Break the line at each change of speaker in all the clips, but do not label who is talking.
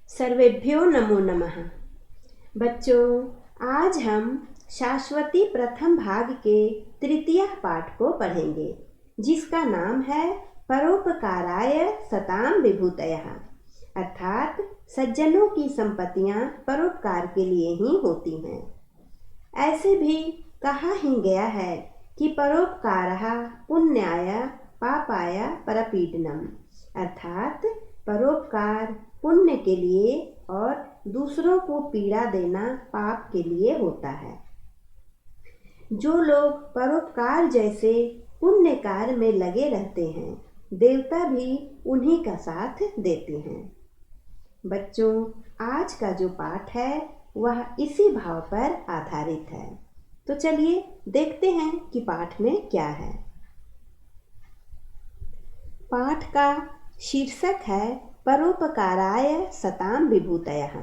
सर्वेभ्यो नमो नमः। बच्चों, आज हम शाश्वती प्रथम भाग के तृतीय पाठ को पढ़ेंगे, जिसका नाम है परोपकाराय सताम विभूतयः, अर्थात सज्जनों की संपत्तियां परोपकार के लिए ही होती हैं। ऐसे भी कहा ही गया है कि परोपकारः पुण्याय पापाय परपीडनम, अर्थात परोपकार पुण्य के लिए और दूसरों को पीड़ा देना पाप के लिए होता है। जो लोग परोपकार जैसे पुण्य कार्य में लगे रहते हैं, देवता भी उन्हीं का साथ देते हैं। बच्चों, आज का जो पाठ है वह इसी भाव पर आधारित है। तो चलिए देखते हैं कि पाठ में क्या है। पाठ का शीर्षक है परोपकाराय सताम विभूतयः।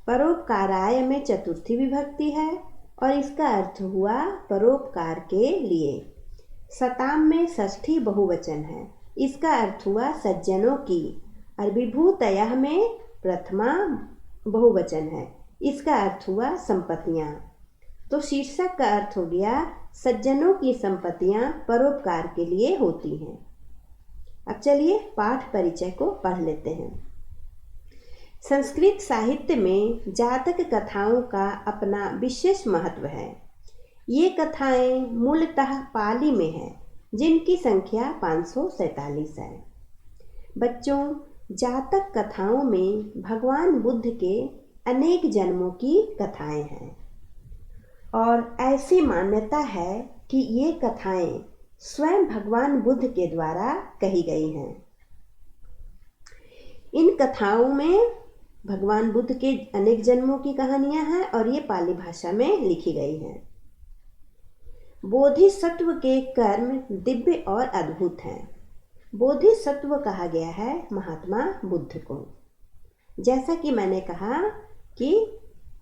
परोपकाराय में चतुर्थी विभक्ति है और इसका अर्थ हुआ परोपकार के लिए। सताम में षष्ठी बहुवचन है, इसका अर्थ हुआ सज्जनों की। और विभूतयः में प्रथमा बहुवचन है, इसका अर्थ हुआ संपत्तियां। तो शीर्षक का अर्थ हो गया सज्जनों की संपत्तियां परोपकार के लिए होती हैं। अब चलिए पाठ परिचय को पढ़ लेते हैं। संस्कृत साहित्य में जातक कथाओं का अपना विशेष महत्व है। ये कथाएं मूलतः पाली में हैं, जिनकी संख्या 547 है। बच्चों, जातक कथाओं में भगवान बुद्ध के अनेक जन्मों की कथाएं हैं और ऐसी मान्यता है कि ये कथाएं स्वयं भगवान बुद्ध के द्वारा कही गई हैं। इन कथाओं में भगवान बुद्ध के अनेक जन्मों की कहानियां हैं और ये पाली भाषा में लिखी गई हैं। बोधिसत्व के कर्म दिव्य और अद्भुत हैं। बोधिसत्व कहा गया है महात्मा बुद्ध को। जैसा कि मैंने कहा कि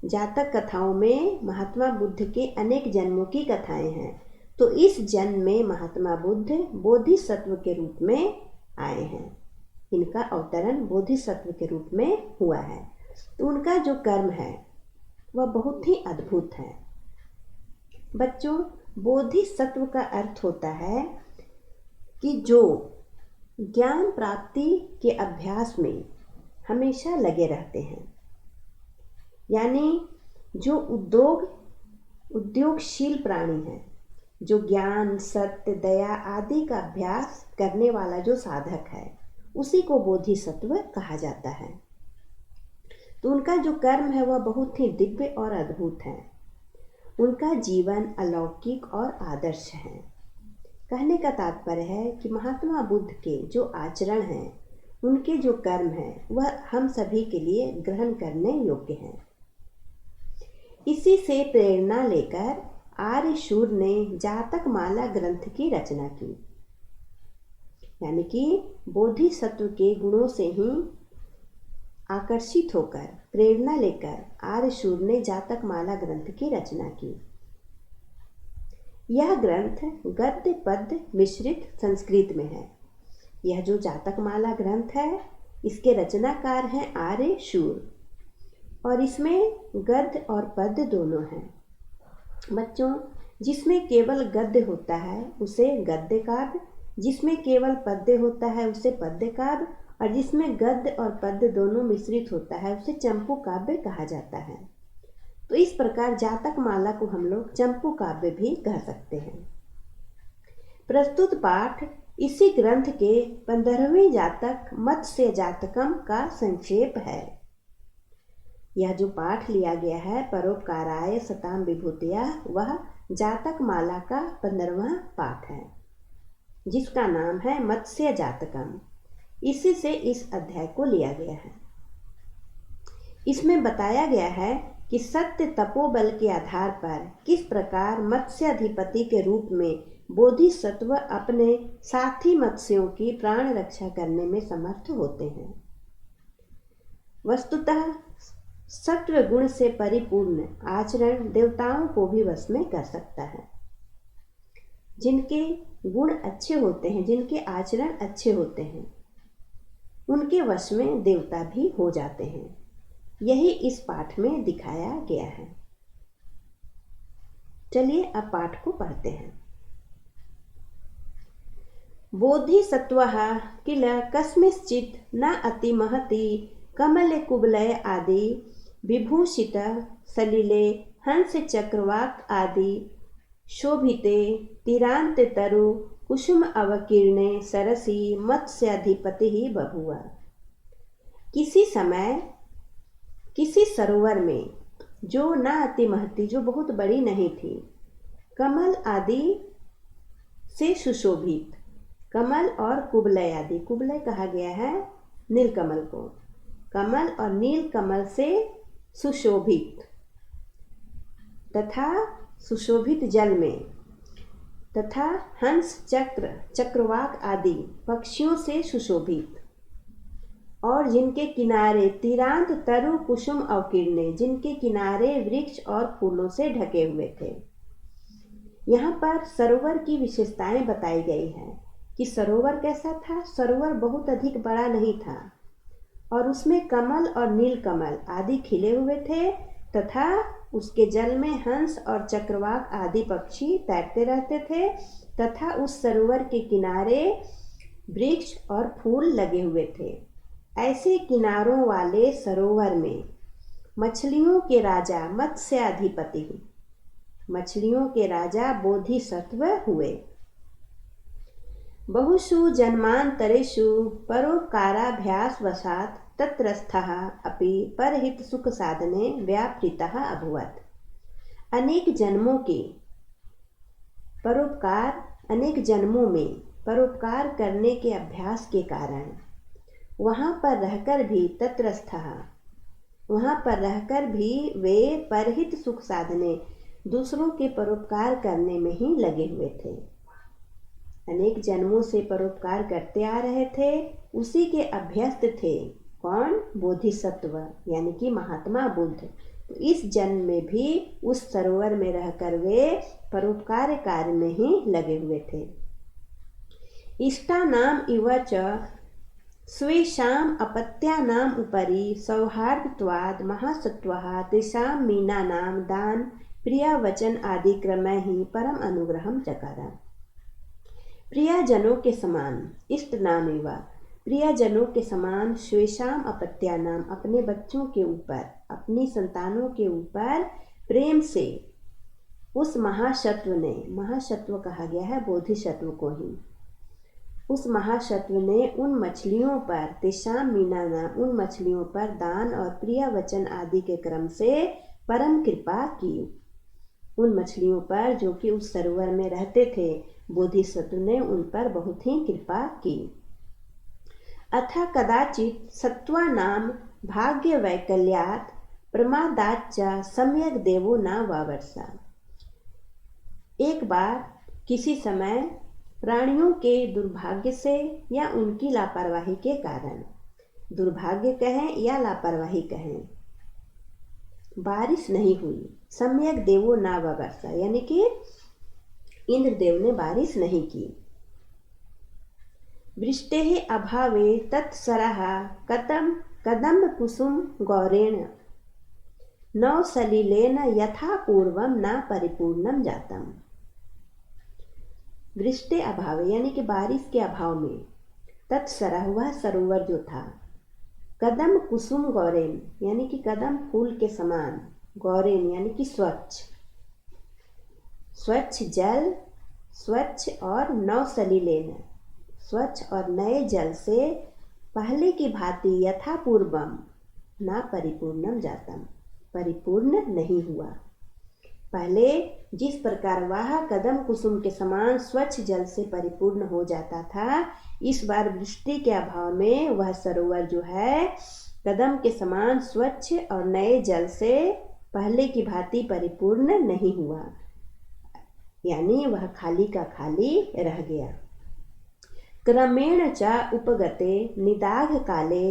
जातक कथाओं में महात्मा बुद्ध के अनेक जन्मों की कथाएं हैं, तो इस जन्म में महात्मा बुद्ध बोधिसत्व के रूप में आए हैं। इनका अवतरण बोधिसत्व के रूप में हुआ है। तो उनका जो कर्म है वह बहुत ही अद्भुत है। बच्चों, बोधिसत्व का अर्थ होता है कि जो ज्ञान प्राप्ति के अभ्यास में हमेशा लगे रहते हैं, यानी जो उद्योगशील प्राणी है, जो ज्ञान, सत्य, दया आदि का अभ्यास करने वाला जो साधक है, उसी को बोधिसत्व कहा जाता है। तो उनका जो कर्म है वह बहुत ही दिव्य और अद्भुत है। उनका जीवन अलौकिक और आदर्श है। कहने का तात्पर्य है कि महात्मा बुद्ध के जो आचरण हैं, उनके जो कर्म हैं, वह हम सभी के लिए ग्रहण करने योग्य हैं। इसी से प्रेरणा लेकर आर्यशूर ने जातक माला ग्रंथ की रचना की, यानी कि बोधिसत्व के गुणों से ही आकर्षित होकर प्रेरणा लेकर आर्यशूर ने जातक माला ग्रंथ की रचना की। यह ग्रंथ गद्य पद्य मिश्रित संस्कृत में है। यह जो जातक माला ग्रंथ है, इसके रचनाकार हैं आर्यशूर और इसमें गद्य और पद्य दोनों हैं। बच्चों, जिसमें केवल गद्य होता है उसे गद्य काव्य, जिसमें केवल पद्य होता है उसे पद्य काव्य, और जिसमें गद्य और पद्य दोनों मिश्रित होता है उसे चंपू काव्य कहा जाता है। तो इस प्रकार जातक माला को हम लोग चंपू काव्य भी कह सकते हैं। प्रस्तुत पाठ इसी ग्रंथ के 15वें जातक मत्स्य जातकम का संक्षेप है। यह जो पाठ लिया गया है परोपकाराय सताम विभूतयः, वह जातक माला का 15वां पाठ है, जिसका नाम है मत्स्य जातकम। इसी से इस अध्याय को लिया गया है। इसमें बताया गया है कि सत्य तपोबल के आधार पर किस प्रकार मत्स्याधिपति के रूप में बोधिसत्व अपने साथी मत्स्यों की प्राण रक्षा करने में समर्थ होते हैं। वस्तुतः सत्व गुण से परिपूर्ण आचरण देवताओं को भी वश में कर सकता है। जिनके गुण अच्छे होते हैं, जिनके आचरण अच्छे होते हैं, उनके वश में देवता भी हो जाते हैं। यही इस पाठ में दिखाया गया है। चलिए अब पाठ को पढ़ते हैं। बोधिसत्वः किल कस्मिंश्चित् न अतिमहति कमले कुवलय आदि विभूषित सलिले हंस चक्रवाक आदि शोभिते तीरांत तरु कुसुम अवकीर्णे सरसी मत्स्याधिपति ही बभुआ। किसी समय किसी सरोवर में जो न अति महती, जो बहुत बड़ी नहीं थी, कमल आदि से सुशोभित, कमल और कुवलय आदि, कुवलय कहा गया है नीलकमल को, कमल और नीलकमल से सुशोभित तथा सुशोभित जल में, तथा हंस चक्रवाक आदि पक्षियों से सुशोभित, और जिनके किनारे तीरांत तरु कुसुम अवकीर्णे, जिनके किनारे वृक्ष और फूलों से ढके हुए थे। यहाँ पर सरोवर की विशेषताएं बताई गई हैं कि सरोवर कैसा था। सरोवर बहुत अधिक बड़ा नहीं था और उसमें कमल और नीलकमल आदि खिले हुए थे, तथा उसके जल में हंस और चक्रवाक आदि पक्षी तैरते रहते थे, तथा उस सरोवर के किनारे वृक्ष और फूल लगे हुए थे। ऐसे किनारों वाले सरोवर में मछलियों के राजा मत्स्याधिपति, मछलियों के राजा बोधिसत्व हुए। बहुषु जन्मांतरेषु परोपकाराभ्यासवशात् तत्रस्थः अपि परहित सुख साधने व्यापृतः अभवत्। अनेक जन्मों के परोपकार, अनेक जन्मों में परोपकार करने के अभ्यास के कारण वहाँ पर रहकर भी तत्रस्थः, वहाँ पर रहकर भी वे परहित सुख साधने, दूसरों के परोपकार करने में ही लगे हुए थे। अनेक जन्मों से परोपकार करते आ रहे थे, उसी के अभ्यस्त थे। कौन? बोधिसत्व यानी कि महात्मा बुद्ध। तो इस जन्म में भी उस सरोवर में रहकर वे परोपकार कार्य में ही लगे हुए थे। इष्टानाम इव च स्वेषाम् अपत्यानाम् उपरि सौहार्दत्वाद् महासत्त्वः तेषां मीनानां दान प्रियवचन आदि क्रमैः ही परम अनुग्रहं चकार। प्रियजनों के समान, इष्ट नाम एवं प्रियजनों के समान, स्वेषाम अपत्यानाम अपने बच्चों के ऊपर, अपनी संतानों के ऊपर प्रेम से उस महासत्व ने, महासत्व कहा गया है बोधिसत्व को ही, उस महासत्व ने उन मछलियों पर, तेषाम मीनाना, उन मछलियों पर दान और प्रिय वचन आदि के क्रम से परम कृपा की। उन मछलियों पर जो कि उस सरोवर में रहते थे, बोधिसत्व ने उन पर बहुत ही कृपा की। अथा कदाचित सत्वानाम भाग्य वैकल्यात् प्रमादाच्च सम्यक देवो न वावर्षा। एक बार किसी समय प्राणियों के दुर्भाग्य से या उनकी लापरवाही के कारण, दुर्भाग्य कहें या लापरवाही कहें, बारिश नहीं हुई। सम्यक देवो न वावर्षा यानी कि इंद्रदेव ने बारिश नहीं की। वृष्टेः अभावे तत्सरः कदम्ब कुसुम गौरेण नौ सलिलेन यथा पूर्वम न परिपूर्णम जातम। वृष्टि अभावे यानी कि बारिश के अभाव में, तत्सरः वह सरोवर जो था, कदम कुसुम गौरेन यानी कि कदम फूल के समान, गौरेन यानी कि स्वच्छ, स्वच्छ जल, स्वच्छ और नौ सलिलेन, स्वच्छ और नए जल से पहले की भांति यथा पूर्वम न परिपूर्णम जातम, परिपूर्ण नहीं हुआ। पहले जिस प्रकार वह कदम कुसुम के समान स्वच्छ जल से परिपूर्ण हो जाता था, इस बार वृष्टि के अभाव में वह सरोवर जो है कदम के समान स्वच्छ और नए जल से पहले की भांति परिपूर्ण नहीं हुआ, यानी वह खाली का खाली रह गया। क्रमेण च उपगते निदाघ काले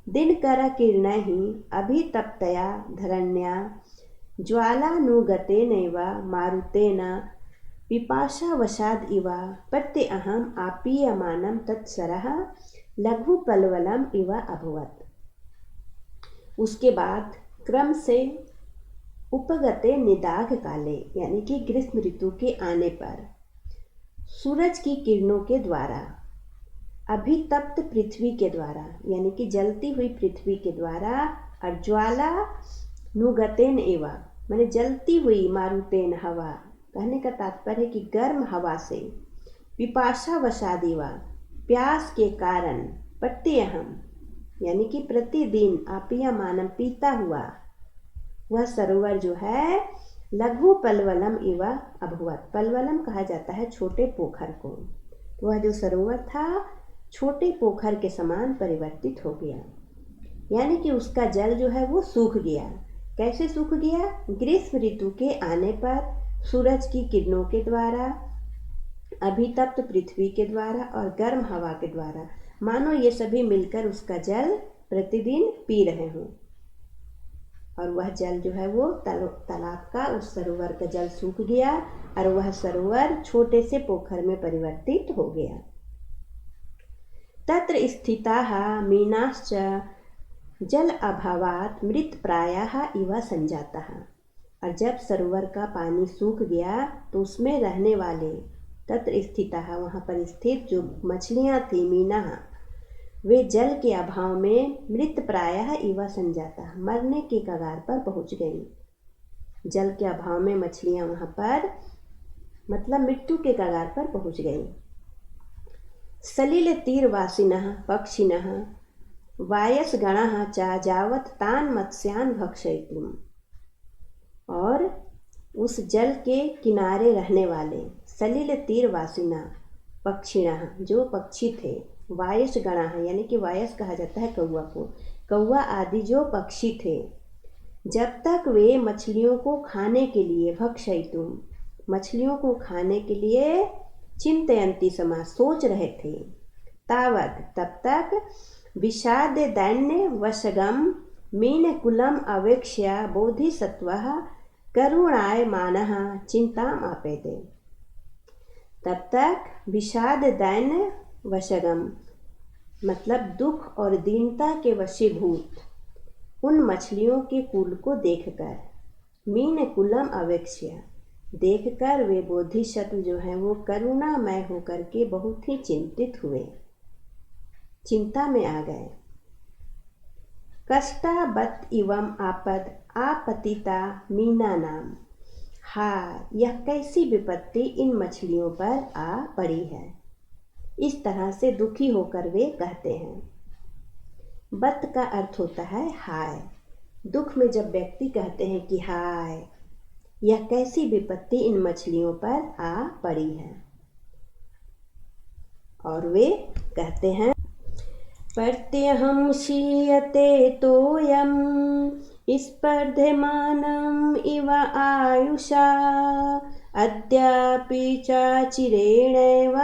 दिनकर किरणैः अभितप्तया धरण्या ज्वालानुगतेनैव मारुतेन पिपासावसाद इव प्रत्यहम् आपीयमानं तत्सरः लघुपल्वलम् इव अभवत्। उसके बाद क्रम से उपगते निदाघ काले यानी कि ग्रीष्म ऋतु के आने पर सूरज की किरणों के द्वारा अभितप्त पृथ्वी के द्वारा यानी कि जलती हुई पृथ्वी के द्वारा और ज्वाला नुगतेन एवा माने जलती हुई मारुतेन हवा, कहने का तात्पर्य है कि गर्म हवा से पिपाशा वसादीवा प्यास के कारण पट्यहम यानी कि प्रतिदिन आपिया मानम पीता हुआ वह सरोवर जो है लघु पलवलम इवा अभवत। पलवलम कहा जाता है छोटे पोखर को। वह जो सरोवर था छोटे पोखर के समान परिवर्तित हो गया, यानी कि उसका जल जो है वो सूख गया। कैसे सूख गया? ग्रीष्म ऋतु के आने पर सूरज की किरणों के द्वारा, अभितप्त पृथ्वी के द्वारा और गर्म हवा के द्वारा, मानो ये सभी मिलकर उसका जल प्रतिदिन पी रहे हों। और वह जल जो है वो तालाब का, उस सरोवर का जल सूख गया और वह सरोवर छोटे से पोखर में परिवर्तित हो गया। तत्र स्थिताः मीनाश्च जल अभावात् मृत प्रायाः इव संजाताः। और जब सरोवर का पानी सूख गया तो उसमें रहने वाले तत्र स्थिताः वहाँ पर स्थित जो मछलियाँ थी मीना, वे जल के अभाव में मृत प्रायः इवा संजाता मरने के कगार पर पहुँच गई। जल के अभाव में मछलियाँ वहाँ पर मतलब मृत्यु के कगार पर पहुँच गई। सलिल तीरवासिनः पक्षिणः वायसगणः च जावत् तान् मत्स्यान् भक्षयितुम्। और उस जल के किनारे रहने वाले सलिल तीरवासिना पक्षिणः जो पक्षी थे, वायसगणः यानी कि वायस कहा जाता है कौवा को, कौवा आदि जो पक्षी थे, जब तक वे मछलियों को खाने के लिए भक्षयितुम मछलियों को खाने के लिए चिंतयन्ति समा सोच रहे थे, तावत् तब तक विषाद दैन्य वशगम मीनकुलम अवेक्ष्य बोधिसत्वः करुणायमानः चिंताम आपेते। तब तक विषाद दैन्य वशगम मतलब दुख और दीनता के वशीभूत उन मछलियों के कुल को देखकर, मीन कुलम अवेक्ष्य देखकर वे बोधिसत्व जो हैं वो करुणामय होकर के बहुत ही चिंतित हुए, चिंता में आ गए। कष्टाबत इवम आपद आपतिता मीना नाम। हाँ, यह कैसी विपत्ति इन मछलियों पर आ पड़ी है। इस तरह से दुखी होकर वे कहते हैं। बत का अर्थ होता है हाय। दुख में जब व्यक्ति कहते हैं कि हाय, यह कैसी विपत्ति इन मछलियों पर आ पड़ी है, और वे कहते हैं प्रत्यहं क्षीयते तोयं स्पर्धमानम् इव आयुषा अद्यापि चाचिरेणैव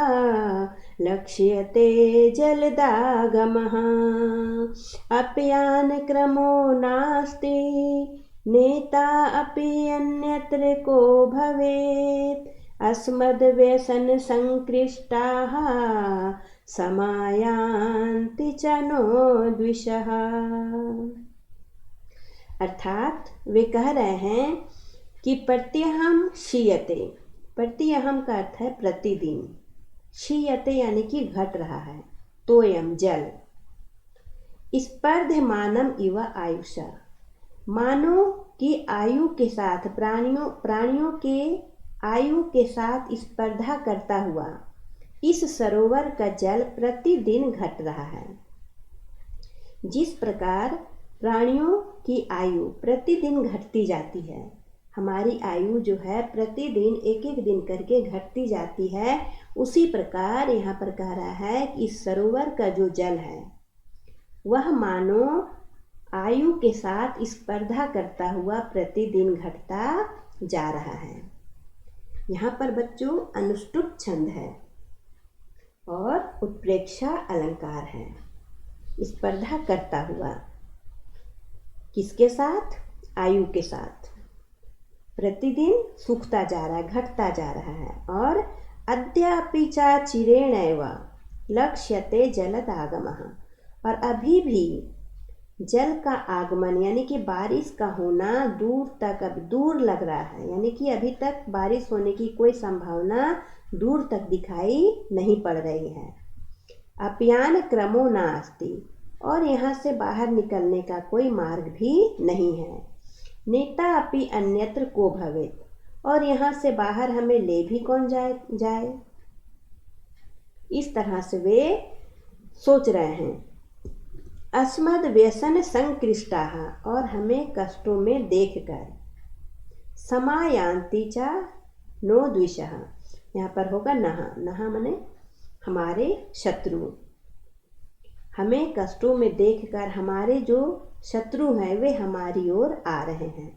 लक्ष्यते जलदागमः अप्यान क्रमो नास्ति नेता अपि अन्यत्र को भवेत् अस्मद्व्यसन संकृष्टाः समायान्ति च नो द्विषः। अर्थात वे कह रहे हैं कि प्रत्यहम क्षीयते, प्रत्यहम का अर्थ है प्रतिदिन, क्षीयते यानी कि घट रहा है, तोयम जल, स्पर्धमानम इव आयुषा मानो कि आयु के साथ प्राणियों के आयु के साथ स्पर्धा करता हुआ इस सरोवर का जल प्रतिदिन घट रहा है। जिस प्रकार प्राणियों की आयु प्रतिदिन घटती जाती है, हमारी आयु जो है प्रतिदिन एक एक दिन करके घटती जाती है, उसी प्रकार यहाँ पर कह रहा है कि इस सरोवर का जो जल है वह मानो आयु के साथ स्पर्धा करता हुआ प्रतिदिन घटता जा रहा है। यहाँ पर बच्चों अनुष्टुप छंद है और उत्प्रेक्षा अलंकार है। स्पर्धा करता हुआ किसके साथ? आयु के साथ। प्रतिदिन सूखता जा रहा है, घटता जा रहा है। और अद्यापि च चिरेणैव लक्ष्यते जलदागमः, और अभी भी जल का आगमन यानी कि बारिश का होना दूर तक अब दूर लग रहा है, यानी कि अभी तक बारिश होने की कोई संभावना दूर तक दिखाई नहीं पड़ रही है। अपयान क्रमो नास्ति, और यहाँ से बाहर निकलने का कोई मार्ग भी नहीं है। नेता अपि अन्यत्र को भवेत्, और यहाँ से बाहर हमें ले भी कौन जाए। इस तरह से वे सोच रहे हैं। अस्मद व्यसन संकृष्टाः, और हमें कष्टों में देखकर। समायान्ति च नो द्विषः, यहाँ पर होगा नहा माने हमारे शत्रु। हमें कष्टों में देखकर हमारे जो शत्रु हैं वे हमारी ओर आ रहे हैं।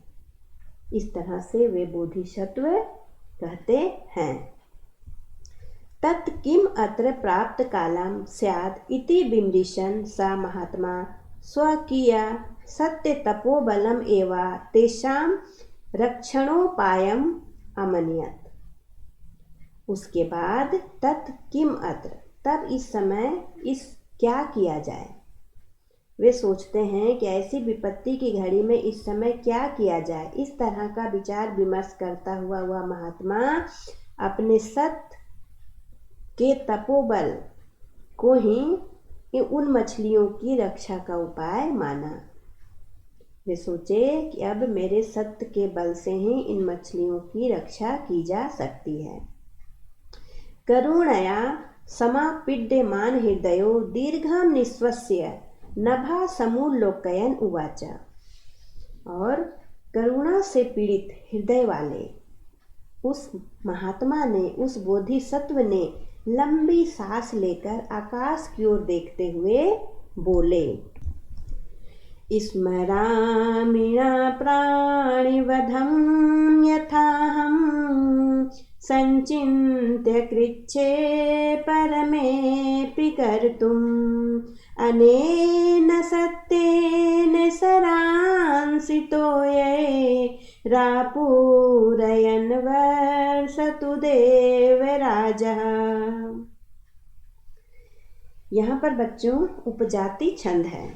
इस तरह से वे बोधिसत्व कहते हैं। तत् किम अत्र प्राप्त कालम स्यात् इति बिम्बिशन स महात्मा स्वकीय सत्य तपोबलम एवा तेषां रक्षणोपायम अमन्यत। उसके बाद तत् किम अत्र, तब इस समय इस क्या किया जाए। वे सोचते हैं कि ऐसी विपत्ति की घड़ी में इस समय क्या किया जाए। इस तरह का विचार विमर्श करता हुआ वह महात्मा अपने सत्य के तपोबल को ही उन मछलियों की रक्षा का उपाय माना। वे सोचे कि अब मेरे सत्य के बल से ही इन मछलियों की रक्षा की जा सकती है। करुणया समापीड्यमान हृदयो दीर्घम निःश्वस्य नभा समूलोकयन उवाच, और करुणा से पीड़ित हृदय वाले उस महात्मा ने, उस बोधिसत्व ने लंबी सांस लेकर आकाश की ओर देखते हुए बोले। स्मरामिणा प्राणिवधं यथाहं संचिन्त्य कृच्छे परमेऽपि कर्तुम् अनेन सत्येन सरांसितो ये रापूरयन् वर्षतु देवराजः। यहाँ पर बच्चों उपजाति छंद है।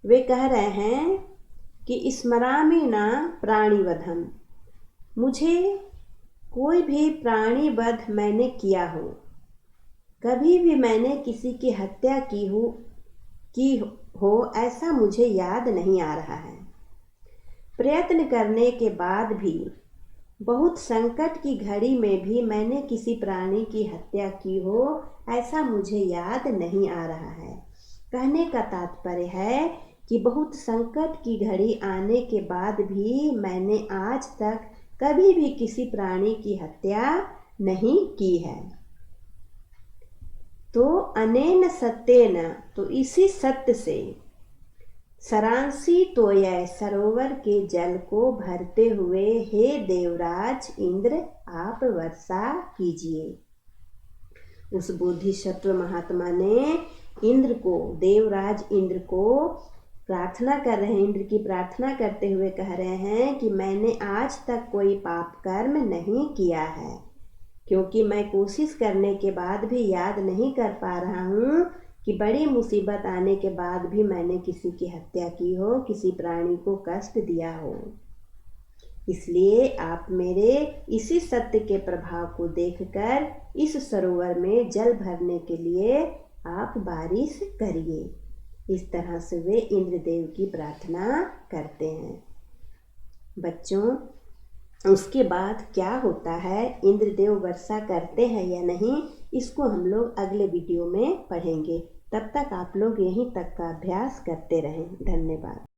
वे कह रहे हैं कि स्मरामि न प्राणिवधम, मुझे कोई भी प्राणी वध मैंने किया हो, कभी भी मैंने किसी की हत्या की हो ऐसा मुझे याद नहीं आ रहा है। प्रयत्न करने के बाद भी, बहुत संकट की घड़ी में भी मैंने किसी प्राणी की हत्या की हो ऐसा मुझे याद नहीं आ रहा है। कहने का तात्पर्य है कि बहुत संकट की घड़ी आने के बाद भी मैंने आज तक कभी भी किसी प्राणी की हत्या नहीं की है। तो अनेन सत्येन, तो इसी सत्य से, सरांसी तोय, सरोवर के जल को भरते हुए हे देवराज इंद्र आप वर्षा कीजिए। उस बोधिसत्व महात्मा ने इंद्र को, देवराज इंद्र को प्रार्थना कर रहे हैं, इंद्र की प्रार्थना करते हुए कह रहे हैं कि मैंने आज तक कोई पाप कर्म नहीं किया है, क्योंकि मैं कोशिश करने के बाद भी याद नहीं कर पा रहा हूँ कि बड़ी मुसीबत आने के बाद भी मैंने किसी की हत्या की हो, किसी प्राणी को कष्ट दिया हो। इसलिए आप मेरे इसी सत्य के प्रभाव को देखकर इस सरोवर में जल भरने के लिए आप बारिश करिए। इस तरह से वे इंद्रदेव की प्रार्थना करते हैं। बच्चों, उसके बाद क्या होता है, इंद्रदेव वर्षा करते हैं या नहीं, इसको हम लोग अगले वीडियो में पढ़ेंगे। तब तक आप लोग यहीं तक का अभ्यास करते रहें। धन्यवाद।